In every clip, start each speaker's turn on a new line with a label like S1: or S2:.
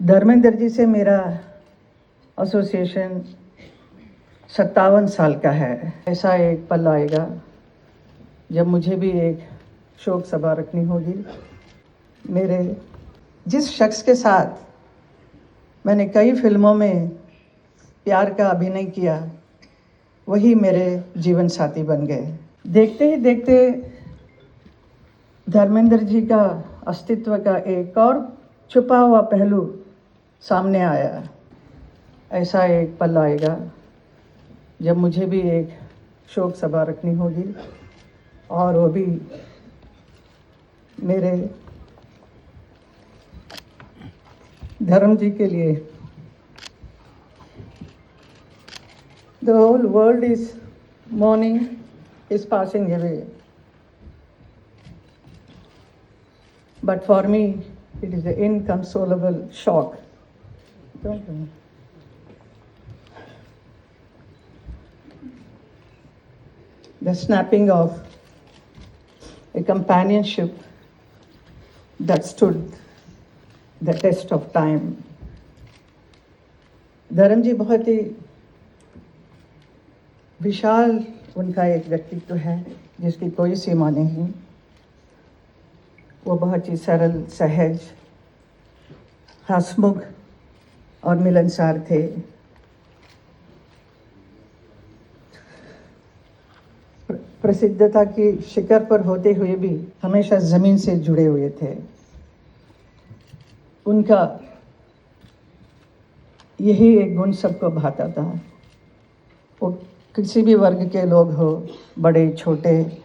S1: धर्मेंद्र जी से मेरा एसोसिएशन 57 साल का है। ऐसा एक पल आएगा जब मुझे भी एक शोक सभा रखनी होगी। मेरे जिस शख्स के साथ मैंने कई फिल्मों में प्यार का अभिनय किया, वही मेरे जीवन साथी बन गए। देखते ही देखते धर्मेंद्र जी का अस्तित्व का एक और छुपा हुआ पहलू सामने आया। ऐसा एक पल आएगा जब मुझे भी एक शोक सभा रखनी होगी, और वो भी मेरे धर्म जी के लिए। The whole world is mourning his passing away, but for me it is an inconsolable shock. Don't you? The snapping of a companionship that stood the test of time. धर्म जी बहुत ही विशाल उनका एक व्यक्तित्व है जिसकी कोई सीमा नहीं। वो बहुत ही सरल, सहज, हंसमुख और मिलनसार थे। प्रसिद्धता की शिखर पर होते हुए भी हमेशा जमीन से जुड़े हुए थे। उनका यही एक गुण सबको भाता था। वो किसी भी वर्ग के लोग हो, बड़े छोटे,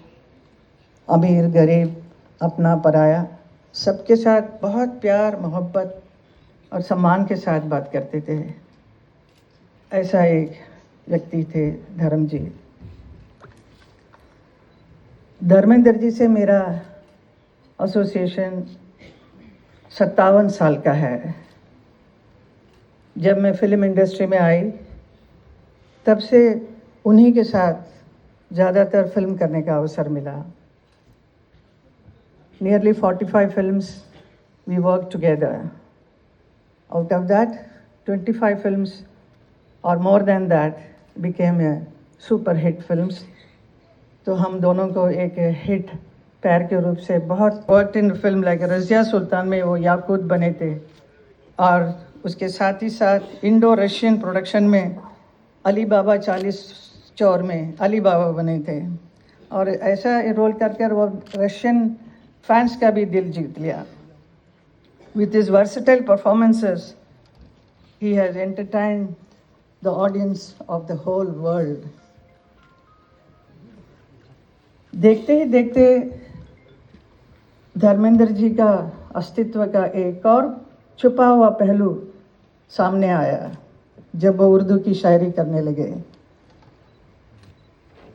S1: अमीर गरीब, अपना पराया, सबके साथ बहुत प्यार, मोहब्बत और सम्मान के साथ बात करते थे। ऐसा एक व्यक्ति थे धर्म जी। धर्मेंद्र जी से मेरा एसोसिएशन 57 साल का है। जब मैं फिल्म इंडस्ट्री में आई, तब से उन्हीं के साथ ज़्यादातर फिल्म करने का अवसर मिला। Nearly 45 films we worked together. Out of that, 25 films or more than that became a super hit films. तो हम दोनों को एक हिट पैर के रूप से बहुत work in film like Razia Sultan में वो याकूत बने थे, और उसके साथ ही साथ इंडो रशियन प्रोडक्शन में अली बाबा 40 चौर में अली बाबा बने थे। और ऐसा रोल कर वो रशियन फैंस का भी दिल जीत लिया। With his versatile performances he has entertained the audience of the whole world. देखते ही देखते धर्मेंद्र जी का अस्तित्व का एक और छुपा हुआ पहलू सामने आया जब वो उर्दू की शायरी करने लगे।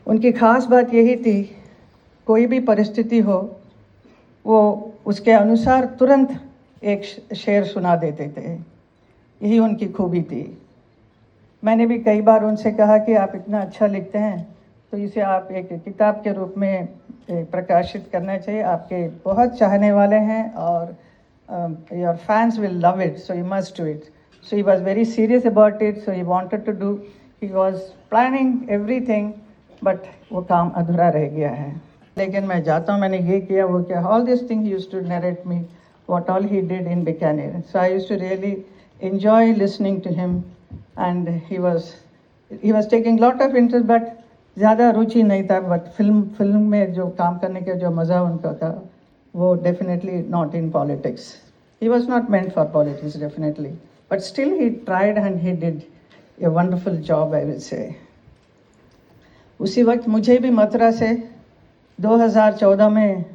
S1: उनकी ख़ास बात यही थी, कोई भी परिस्थिति हो, वो उसके अनुसार तुरंत एक शेर सुना देते थे। यही उनकी खूबी थी। मैंने भी कई बार उनसे कहा कि आप इतना अच्छा लिखते हैं तो इसे आप एक किताब के रूप में प्रकाशित करना चाहिए। आपके बहुत चाहने वाले हैं और your fans will love it, so you must do it. So he was very serious about it, so he wanted to do, he was planning everything, but वो काम अधूरा रह गया है। लेकिन मैं जाता हूँ, मैंने ये किया, वो किया, all this thing he used to narrate me what all he did in Bikaner. So I used to really enjoy listening to him, and he was taking lot of interest, but ज़्यादा रुचि नहीं था। बट फिल्म में जो काम करने का जो मज़ा उनका था, वो definitely not in politics. He was not meant for politics definitely, but still he tried and he did a wonderful job, I will say. उसी वक्त मुझे भी मथुरा से 2014 में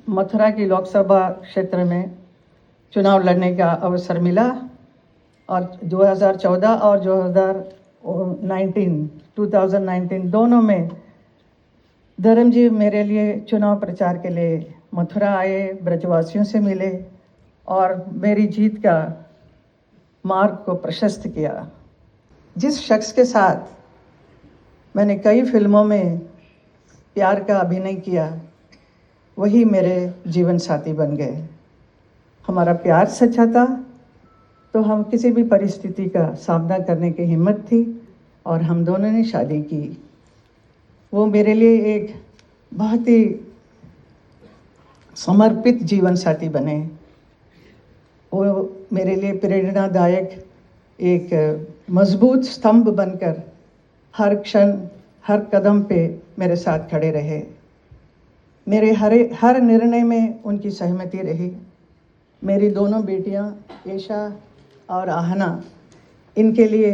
S1: मथुरा की लोकसभा क्षेत्र में चुनाव लड़ने का अवसर मिला, और 2014 और 2019 दोनों में धर्म जी मेरे लिए चुनाव प्रचार के लिए मथुरा आए, ब्रजवासियों से मिले और मेरी जीत का मार्ग को प्रशस्त किया। जिस शख्स के साथ मैंने कई फिल्मों में प्यार का अभिनय किया, वही मेरे जीवन साथी बन गए। हमारा प्यार सच्चा था, तो हम किसी भी परिस्थिति का सामना करने की हिम्मत थी और हम दोनों ने शादी की। वो मेरे लिए एक बहुत ही समर्पित जीवन साथी बने। वो मेरे लिए प्रेरणादायक एक मजबूत स्तंभ बनकर हर क्षण हर कदम पे मेरे साथ खड़े रहे। मेरे हर निर्णय में उनकी सहमति रही। मेरी दोनों बेटियां ईशा और आहना, इनके लिए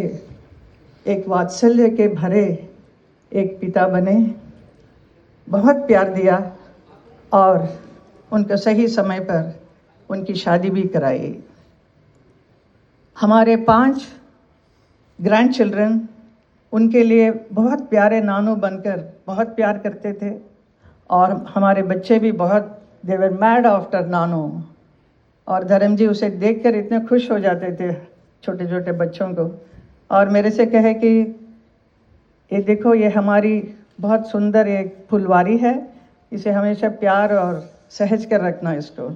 S1: एक वात्सल्य के भरे एक पिता बने, बहुत प्यार दिया और उनको सही समय पर उनकी शादी भी कराई। हमारे 5 ग्रैंड चिल्ड्रन उनके लिए बहुत प्यारे नानू बनकर बहुत प्यार करते थे और हमारे बच्चे भी बहुत दे वर मैड आफ्टर नानू। और धर्म जी उसे देखकर इतने खुश हो जाते थे छोटे छोटे बच्चों को, और मेरे से कहे कि ये देखो ये हमारी बहुत सुंदर एक फुलवारी है, इसे हमेशा प्यार और सहज कर रखना इसको।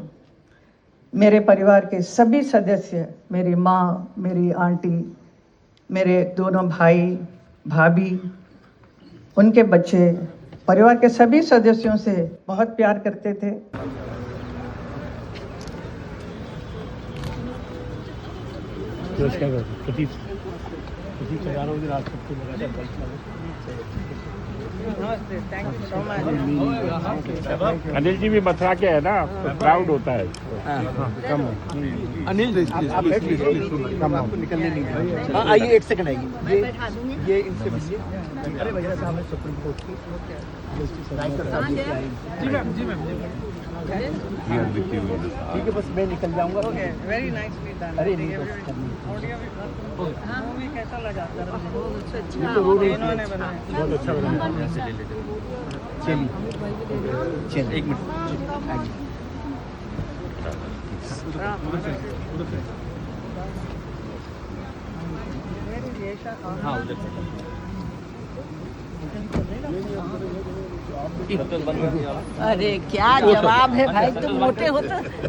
S1: मेरे परिवार के सभी सदस्य, मेरी माँ, मेरी आंटी, मेरे दोनों भाई भाभी, उनके बच्चे, परिवार के सभी सदस्यों से बहुत प्यार करते थे।
S2: अनिल जी भी मथुरा के है ना, तो प्राउड होता है। कम
S3: अनिल आपको निकलने नहीं देंगे। हाँ आइए, एक सेकंड आइए। ये इनसे मिलिए। अरे भैया साहब ने सुप्रीम कोर्ट की जी मैम ठीक है, बस मैं निकल जाऊंगा।
S1: Okay, very nicely done.
S3: अरे नहीं
S1: मूवी कैसा लगा?
S3: बहुत अच्छा बना। चलिए एक मिनट हाँ
S4: अरे क्या जवाब है भाई, तुम मोटे हो तो